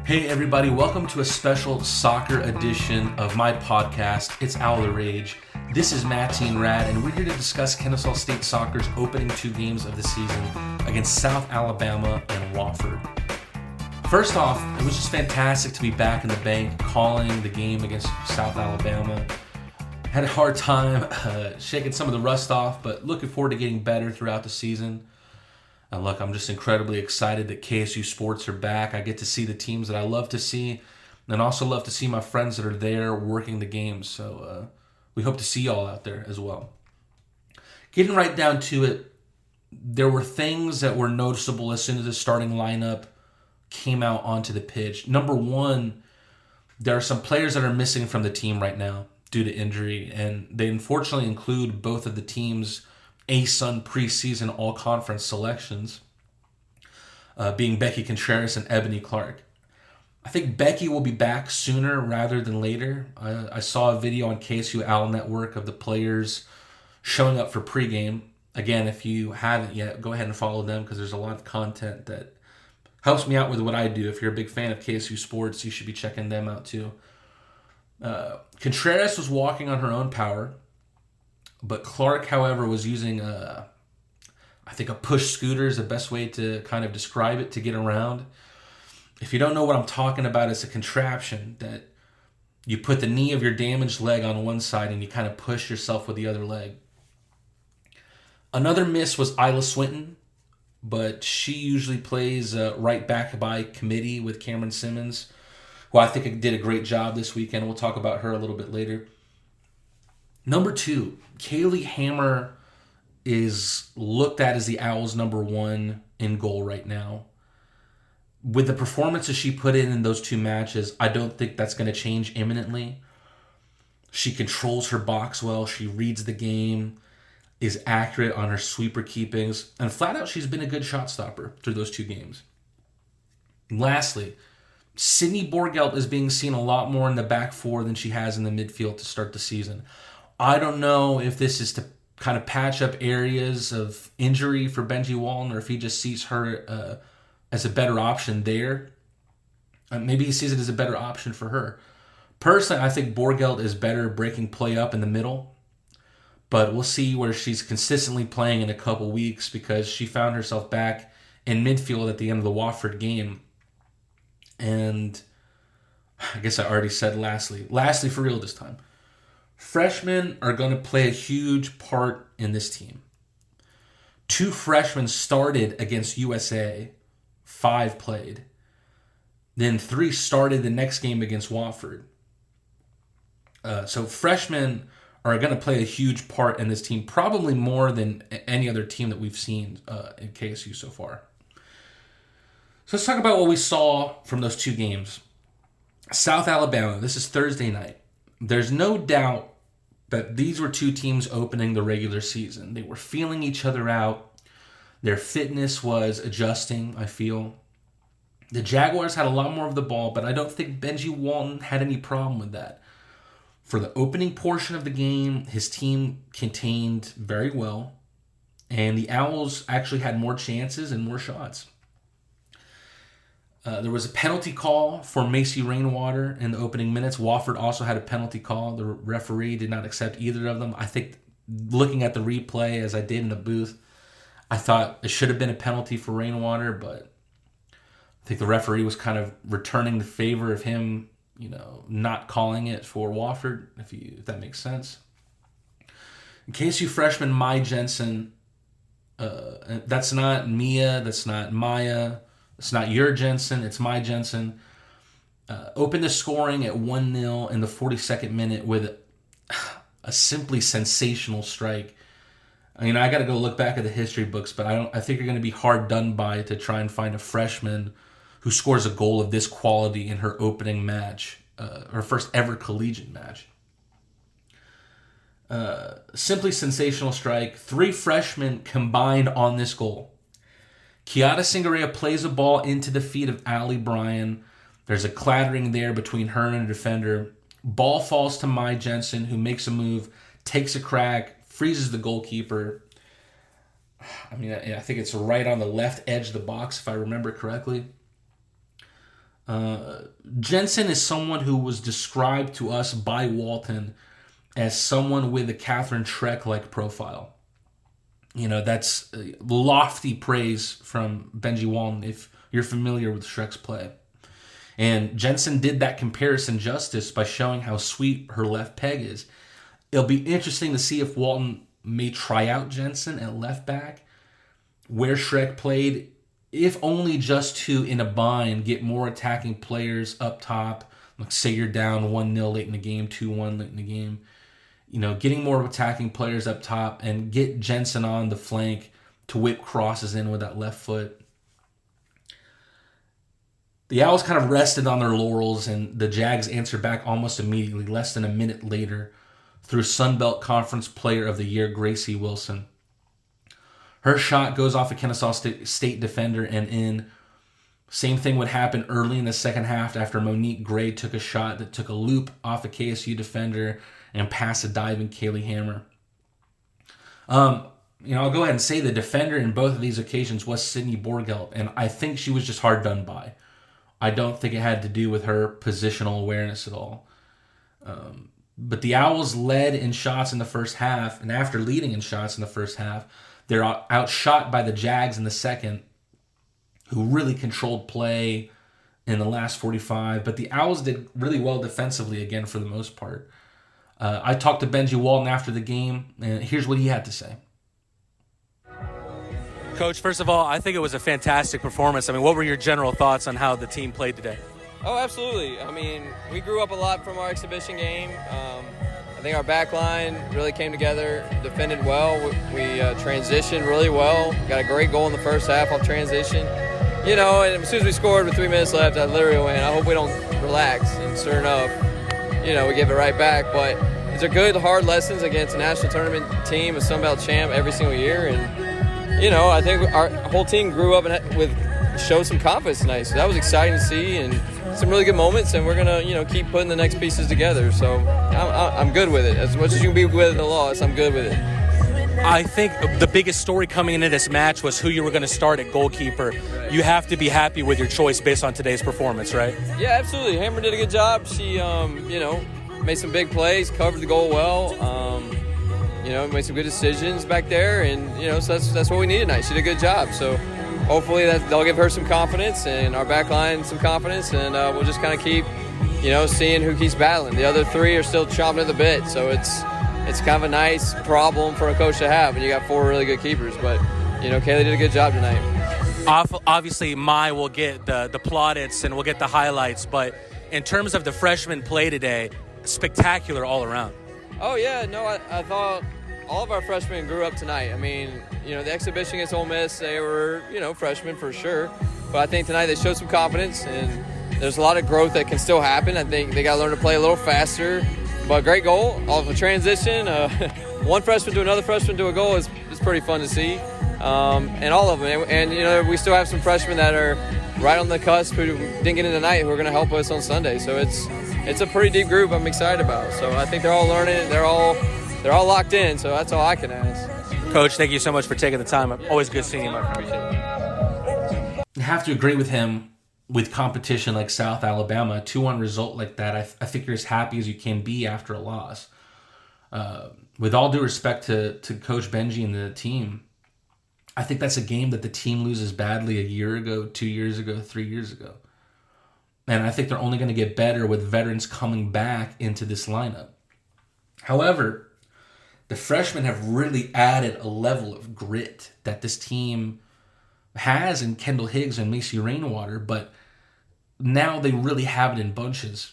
Hey everybody, welcome to a special soccer edition of my podcast, It's Owl the Rage. This is Matteen Rad, and we're here to discuss Kennesaw State Soccer's opening two games of the season against South Alabama and Wofford. First off, it was just fantastic to be back in the bank calling the game against South Alabama. Had a hard time shaking some of the rust off, but looking forward to getting better throughout the season. And look, I'm just incredibly excited that KSU sports are back. I get to see the teams that I love to see, and also love to see my friends that are there working the games. So we hope to see y'all out there as well. Getting right down to it, there were things that were noticeable as soon as the starting lineup came out onto the pitch. Number one, there are some players that are missing from the team right now due to injury, and they unfortunately include both of the team's ASUN preseason all-conference selections, being Becky Contreras and Ebony Clark. I think Becky will be back sooner rather than later. I saw a video on KSU Owl Network of the players showing up for pregame. Again, if you haven't yet, go ahead and follow them because there's a lot of content that helps me out with what I do. If you're a big fan of KSU sports, you should be checking them out too. Contreras was walking on her own power, but Clark, however, was using I think a push scooter is the best way to kind of describe it, to get around. If you don't know what I'm talking about, it's a contraption that you put the knee of your damaged leg on one side and you kind of push yourself with the other leg. Another miss was Isla Swinton, but she usually plays right back by committee with Cameron Simmons, who I think did a great job this weekend. We'll talk about her a little bit later. Number two, Kaylee Hammer is looked at as the Owls' number one in goal right now. With the performances she put in those two matches, I don't think that's going to change imminently. She controls her box well. She reads the game, is accurate on her sweeper keepings, and flat out, she's been a good shot stopper through those two games. Lastly, Sydney Borgelt is being seen a lot more in the back four than she has in the midfield to start the season. I don't know if this is to kind of patch up areas of injury for Benji Walton or if he just sees her as a better option there. Maybe he sees it as a better option for her. Personally, I think Borgelt is better breaking play up in the middle, but we'll see where she's consistently playing in a couple weeks because she found herself back in midfield at the end of the Wofford game. And I guess I already said lastly for real this time. Freshmen are going to play a huge part in this team. 2 freshmen started against USA, 5 played. Then 3 started the next game against Wofford. So freshmen are going to play a huge part in this team, probably more than any other team that we've seen in KSU so far. So let's talk about what we saw from those 2 games. South Alabama, this is Thursday night. There's no doubt that these were 2 teams opening the regular season. They were feeling each other out. Their fitness was adjusting, I feel. The Jaguars had a lot more of the ball, but I don't think Benji Walton had any problem with that. For the opening portion of the game, his team contained very well, and the Owls actually had more chances and more shots. There was a penalty call for Macy Rainwater in the opening minutes. Wofford also had a penalty call. The referee did not accept either of them. I think looking at the replay as I did in the booth, I thought it should have been a penalty for Rainwater, but I think the referee was kind of returning the favor of him, not calling it for Wofford, if that makes sense. KSU freshman Mai Jensen, that's not Mia, that's not Maya, it's not your Jensen, it's my Jensen. Opened the scoring at 1-0 in the 42nd minute with a simply sensational strike. I got to go look back at the history books, but I think you're going to be hard done by to try and find a freshman who scores a goal of this quality in her opening match, her first ever collegiate match. Simply sensational strike. 3 freshmen combined on this goal. Kiada Singura plays a ball into the feet of Allie Bryan. There's a clattering there between her and a defender. Ball falls to Mai Jensen, who makes a move, takes a crack, freezes the goalkeeper. I think it's right on the left edge of the box, if I remember correctly. Jensen is someone who was described to us by Walton as someone with a Catherine Trek-like profile. That's lofty praise from Benji Walton if you're familiar with Shrek's play. And Jensen did that comparison justice by showing how sweet her left peg is. It'll be interesting to see if Walton may try out Jensen at left back, where Shrek played, if only just to, in a bind, get more attacking players up top. Like, say you're down 1-0 late in the game, 2-1 late in the game. Getting more attacking players up top and get Jensen on the flank to whip crosses in with that left foot. The Owls kind of rested on their laurels, and the Jags answered back almost immediately, less than a minute later, through Sunbelt Conference Player of the Year, Gracie Wilson. Her shot goes off a Kennesaw State defender and in. Same thing would happen early in the second half after Monique Gray took a shot that took a loop off a KSU defender and past a diving Kaylee Hammer. I'll go ahead and say the defender in both of these occasions was Sydney Borgelt, and I think she was just hard done by. I don't think it had to do with her positional awareness at all. But the Owls led in shots in the first half, and after leading in shots in the first half, they're outshot by the Jags in the second, who really controlled play in the last 45. But the Owls did really well defensively again for the most part. I talked to Benji Walton after the game, and here's what he had to say. Coach, first of all, I think it was a fantastic performance. What were your general thoughts on how the team played today? Oh, absolutely. We grew up a lot from our exhibition game. I think our back line really came together, defended well. We transitioned really well. Got a great goal in the first half off transition. And as soon as we scored with 3 minutes left, I literally went, I hope we don't relax. And sure enough, we give it right back. But these are good, hard lessons against a national tournament team, a Sunbelt champ every single year. And, I think our whole team grew up and showed some confidence tonight. So that was exciting to see and some really good moments. And we're going to, keep putting the next pieces together. So I'm good with it. As much as you can be with the loss, I'm good with it. I think the biggest story coming into this match was who you were going to start at goalkeeper. You have to be happy with your choice based on today's performance, right? Yeah, absolutely. Hammer did a good job. She, made some big plays, covered the goal well. Made some good decisions back there, and so that's what we need tonight. She did a good job. So hopefully they'll give her some confidence and our back line some confidence, and we'll just kind of keep, seeing who keeps battling. The other three are still chomping at the bit, so it's kind of a nice problem for a coach to have, and you got 4 really good keepers. But Kaylee did a good job tonight. Obviously, Mai will get the plaudits and we'll get the highlights, but in terms of the freshman play today, spectacular all around. Oh yeah, no, I thought all of our freshmen grew up tonight. The exhibition against Ole Miss, they were freshmen for sure, but I think tonight they showed some confidence, and there's a lot of growth that can still happen. I think they got to learn to play a little faster. But great goal off a transition. One freshman to another freshman to a goal is pretty fun to see. And all of them. And we still have some freshmen that are right on the cusp who didn't get in tonight who are going to help us on Sunday. So it's a pretty deep group I'm excited about. So I think they're all learning. They're all locked in. So that's all I can ask. Coach, thank you so much for taking the time. Always good seeing you, my friend. I have to agree with him. With competition like South Alabama, a 2-1 result like that, I think you're as happy as you can be after a loss. With all due respect to Coach Benji and the team, I think that's a game that the team loses badly a year ago, 2 years ago, 3 years ago. And I think they're only going to get better with veterans coming back into this lineup. However, the freshmen have really added a level of grit that this team has in Kendall Higgs and Macy Rainwater, but now they really have it in bunches.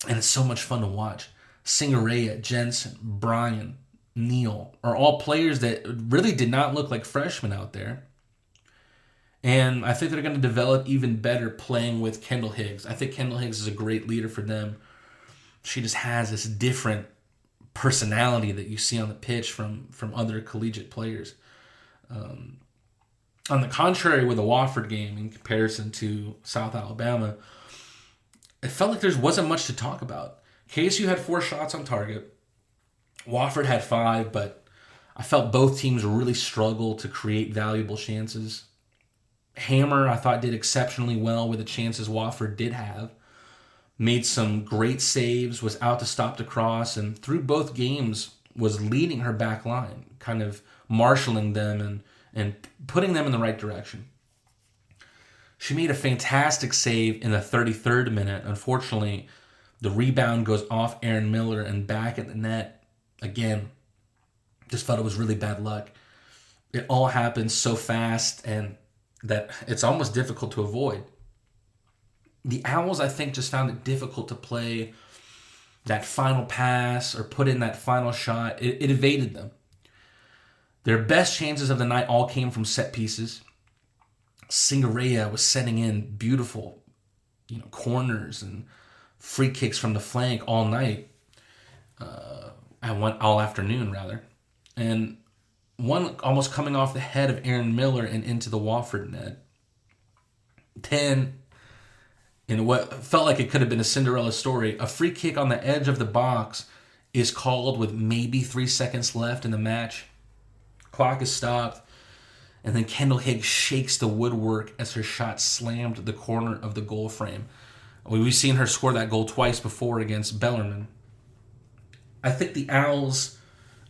And it's so much fun to watch. Singura, Jensen, Brian, Neal are all players that really did not look like freshmen out there. And I think they're going to develop even better playing with Kendall Higgs. I think Kendall Higgs is a great leader for them. She just has this different personality that you see on the pitch from other collegiate players. On the contrary, with the Wofford game in comparison to South Alabama, it felt like there wasn't much to talk about. KSU had 4 shots on target. Wofford had 5, but I felt both teams really struggled to create valuable chances. Hammer, I thought, did exceptionally well with the chances Wofford did have. Made some great saves, was out to stop the cross, and through both games was leading her back line, kind of marshalling them and putting them in the right direction. She made a fantastic save in the 33rd minute. Unfortunately, the rebound goes off Aaron Miller and back at the net. Again, just felt it was really bad luck. It all happened so fast and that it's almost difficult to avoid. The Owls, I think, just found it difficult to play that final pass or put in that final shot. It evaded them. Their best chances of the night all came from set pieces. Singura was setting in beautiful, corners and free kicks from the flank all night. All afternoon, rather. And one almost coming off the head of Aaron Miller and into the Wofford net. 10, in what felt like it could have been a Cinderella story, a free kick on the edge of the box is called with maybe 3 seconds left in the match. Clock is stopped. And then Kendall Higgs shakes the woodwork as her shot slammed the corner of the goal frame. We've seen her score that goal twice before against Bellarmine. I think the Owls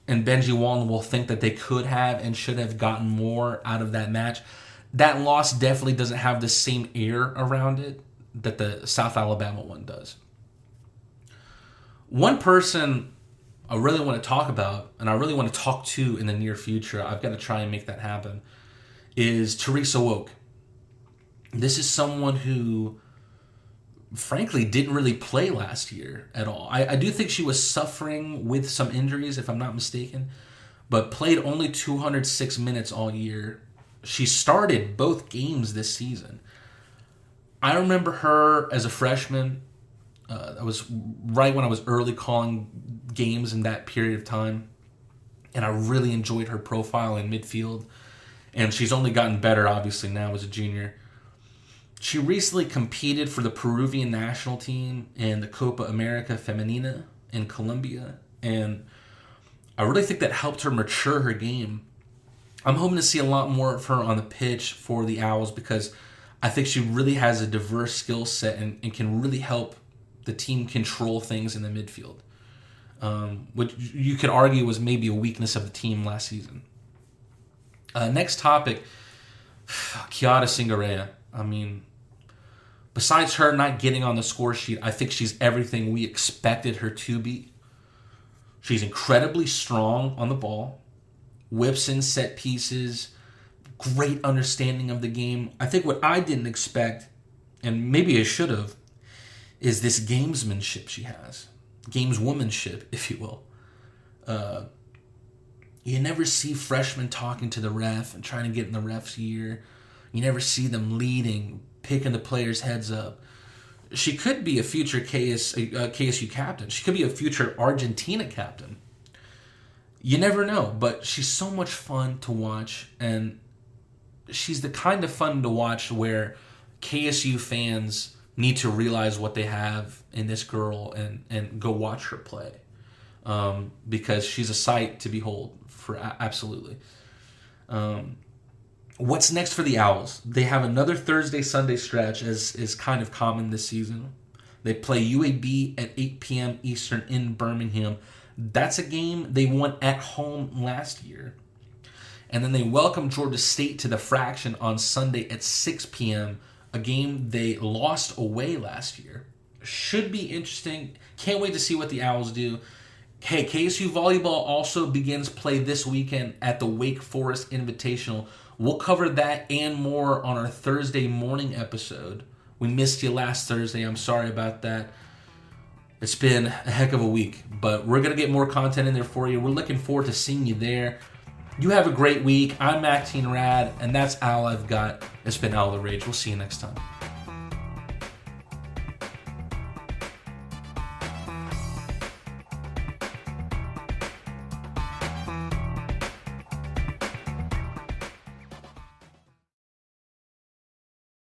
and Benji Walton will think that they could have and should have gotten more out of that match. That loss definitely doesn't have the same air around it that the South Alabama one does. One person I really want to talk about, and I really want to talk to in the near future, I've got to try and make that happen, is Teresa Woke. This is someone who, frankly, didn't really play last year at all. I do think she was suffering with some injuries, if I'm not mistaken, but played only 206 minutes all year. She started both games this season. I remember her as a freshman. That was right when I was early calling games in that period of time, and I really enjoyed her profile in midfield, and she's only gotten better, obviously, now as a junior. She recently competed for the Peruvian national team in the Copa America Femenina in Colombia, and I really think that helped her mature her game. I'm hoping to see a lot more of her on the pitch for the Owls because I think she really has a diverse skill set and can really help the team control things in the midfield, which you could argue was maybe a weakness of the team last season. Next topic, Kiada Singura. I mean, besides her not getting on the score sheet, I think she's everything we expected her to be. She's incredibly strong on the ball, whips in set pieces, great understanding of the game. I think what I didn't expect, and maybe I should have, is this gamesmanship she has. Gameswomanship, if you will. You never see freshmen talking to the ref and trying to get in the ref's ear. You never see them leading, picking the players' heads up. She could be a future KSU captain. She could be a future Argentina captain. You never know, but she's so much fun to watch, and she's the kind of fun to watch where KSU fans need to realize what they have in this girl and go watch her play, because she's a sight to behold, for absolutely. What's next for the Owls? They have another Thursday-Sunday stretch, as is kind of common this season. They play UAB at 8 p.m. Eastern in Birmingham. That's a game they won at home last year. And then they welcome Georgia State to the Fraction on Sunday at 6 p.m., a game they lost away last year. Should be interesting. Can't wait to see what the Owls do. Hey, KSU Volleyball also begins play this weekend at the Wake Forest Invitational. We'll cover that and more on our Thursday morning episode. We missed you last Thursday. I'm sorry about that. It's been a heck of a week, but we're going to get more content in there for you. We're looking forward to seeing you there. You have a great week. I'm Matteen Rad, and that's all I've got. It's been Owl the Rage. We'll see you next time.